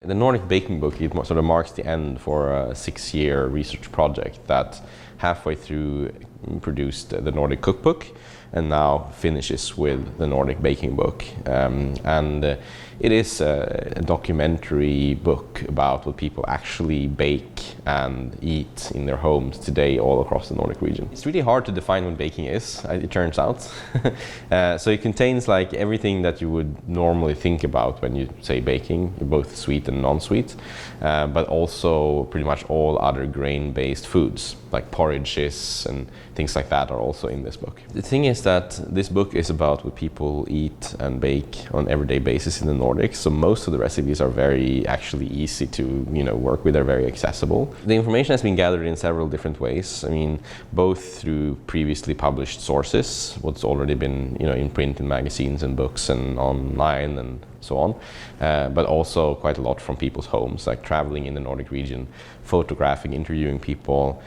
The Nordic Baking Book, it sort of marks the end for a 6-year research project that halfway through produced the Nordic Cookbook and now finishes with the Nordic Baking Book. It is a documentary book about what people actually bake and eat in their homes today all across the Nordic region. It's really hard to define what baking is, it turns out. So it contains like everything that you would normally think about when you say baking, both sweet and non-sweet, but also pretty much all other grain-based foods, like porridges and things like that are also in this book. The thing is that this book is about what people eat and bake on an everyday basis in the Nordics, so most of the recipes are very actually easy to work with, they're very accessible. The information has been gathered in several different ways. I mean, both through previously published sources, what's already been in print in magazines and books and online and so on, but also quite a lot from people's homes, like traveling in the Nordic region, photographing, interviewing people,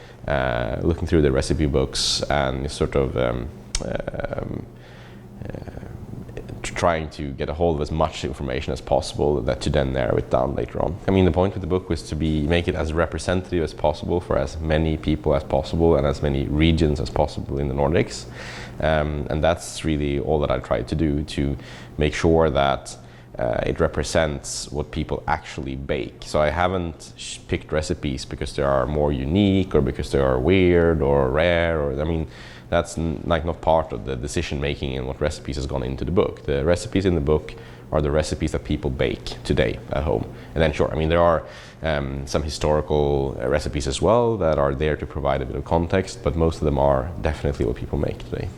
looking through the recipe books and sort of trying to get a hold of as much information as possible that to then narrow it down later on. I mean, the point with the book was to make it as representative as possible for as many people as possible and as many regions as possible in the Nordics. And that's really all that I tried to do, to make sure that it represents what people actually bake. So I haven't picked recipes because they are more unique or because they are weird or rare, or that's not part of the decision making in what recipes has gone into the book. The recipes in the book are the recipes that people bake today at home. And then there are some historical recipes as well that are there to provide a bit of context, but most of them are definitely what people make today.